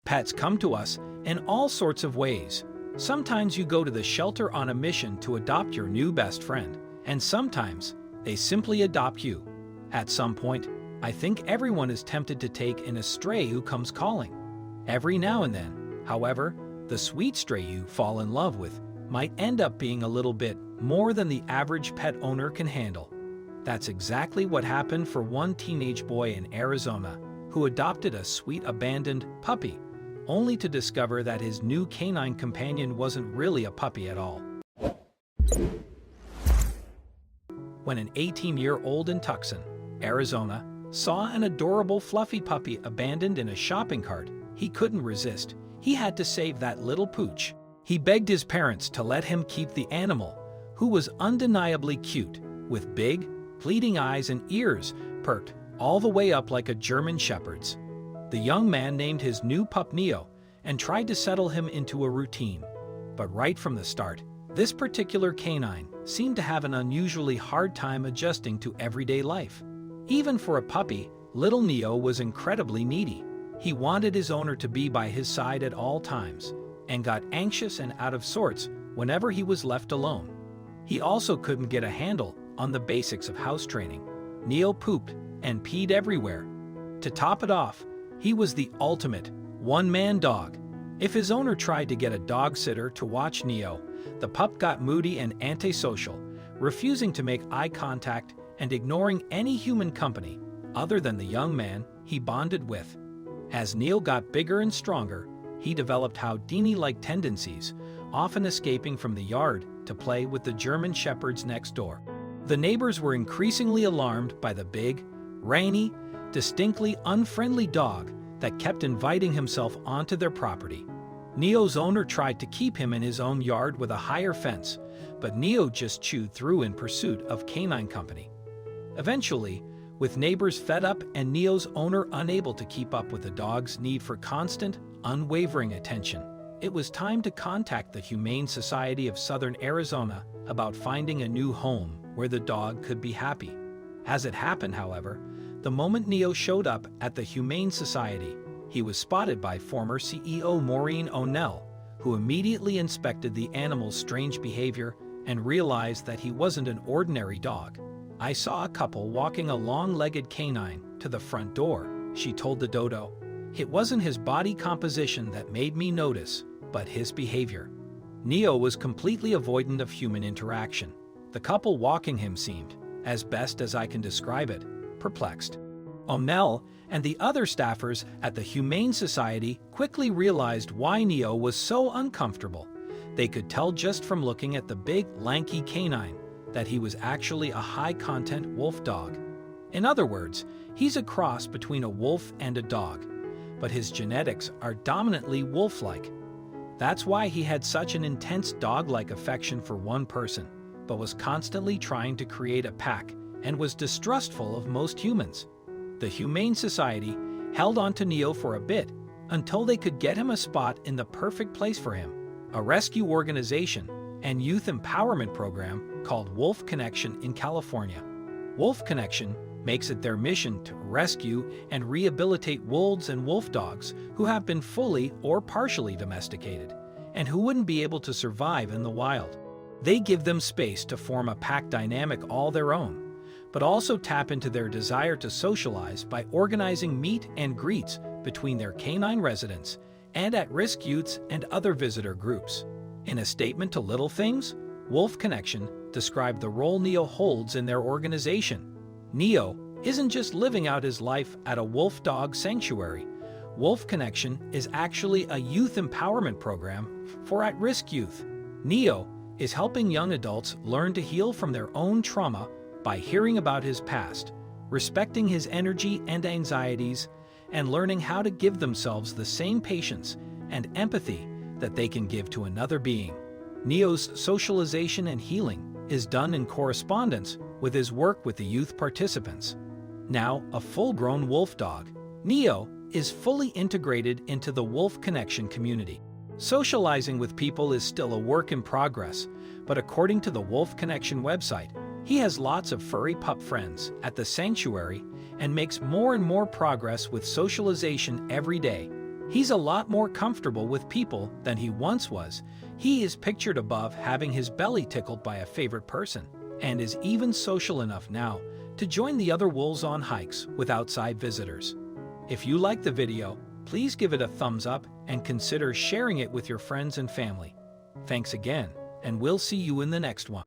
Pets come to us in all sorts of ways. Sometimes you go to the shelter on a mission to adopt your new best friend, and sometimes they simply adopt you. At some point, I think everyone is tempted to take in a stray who comes calling. Every now and then, however, the sweet stray you fall in love with might end up being a little bit more than the average pet owner can handle. That's exactly what happened for one teenage boy in Arizona who adopted a sweet abandoned puppy, only to discover that his new canine companion wasn't really a puppy at all. When an 18-year-old in Tucson, Arizona, saw an adorable fluffy puppy abandoned in a shopping cart, he couldn't resist. He had to save that little pooch. He begged his parents to let him keep the animal, who was undeniably cute, with big, pleading eyes and ears perked all the way up like a German shepherd's. The young man named his new pup Neo and tried to settle him into a routine. But right from the start, this particular canine seemed to have an unusually hard time adjusting to everyday life. Even for a puppy, little Neo was incredibly needy. He wanted his owner to be by his side at all times, and got anxious and out of sorts whenever he was left alone. He also couldn't get a handle on the basics of house training. Neo pooped and peed everywhere. To top it off, he was the ultimate one-man dog. If his owner tried to get a dog sitter to watch Neo, the pup got moody and antisocial, refusing to make eye contact and ignoring any human company other than the young man he bonded with. As Neo got bigger and stronger, he developed Houdini-like tendencies, often escaping from the yard to play with the German shepherds next door. The neighbors were increasingly alarmed by the big, rainy, distinctly unfriendly dog that kept inviting himself onto their property. Neo's owner tried to keep him in his own yard with a higher fence, but Neo just chewed through in pursuit of canine company. Eventually, with neighbors fed up and Neo's owner unable to keep up with the dog's need for constant, unwavering attention, it was time to contact the Humane Society of Southern Arizona about finding a new home where the dog could be happy. As it happened, however, the moment Neo showed up at the Humane Society, he was spotted by former CEO Maureen O'Neill, who immediately inspected the animal's strange behavior and realized that he wasn't an ordinary dog. "I saw a couple walking a long-legged canine to the front door," she told the dodo. "It wasn't his body composition that made me notice, but his behavior." Neo was completely avoidant of human interaction. The couple walking him seemed, as best as I can describe it, perplexed. O'Neill and the other staffers at the Humane Society quickly realized why Neo was so uncomfortable. They could tell just from looking at the big, lanky canine that he was actually a high-content wolf dog. In other words, he's a cross between a wolf and a dog, but his genetics are dominantly wolf-like. That's why he had such an intense dog-like affection for one person, but was constantly trying to create a pack and was distrustful of most humans. The Humane Society held on to Neo for a bit until they could get him a spot in the perfect place for him, a rescue organization and youth empowerment program called Wolf Connection in California. Wolf Connection makes it their mission to rescue and rehabilitate wolves and wolf dogs who have been fully or partially domesticated and who wouldn't be able to survive in the wild. They give them space to form a pack dynamic all their own, but also tap into their desire to socialize by organizing meet and greets between their canine residents and at-risk youths and other visitor groups. In a statement to Little Things, Wolf Connection described the role Neo holds in their organization. Neo isn't just living out his life at a wolf dog sanctuary. Wolf Connection is actually a youth empowerment program for at-risk youth. Neo is helping young adults learn to heal from their own trauma by hearing about his past, respecting his energy and anxieties, and learning how to give themselves the same patience and empathy that they can give to another being. Neo's socialization and healing is done in correspondence with his work with the youth participants. Now a full-grown wolf dog, Neo is fully integrated into the Wolf Connection community. Socializing with people is still a work in progress, but according to the Wolf Connection website, he has lots of furry pup friends at the sanctuary and makes more and more progress with socialization every day. He's a lot more comfortable with people than he once was. He is pictured above having his belly tickled by a favorite person, and is even social enough now to join the other wolves on hikes with outside visitors. If you like the video, please give it a thumbs up and consider sharing it with your friends and family. Thanks again, and we'll see you in the next one.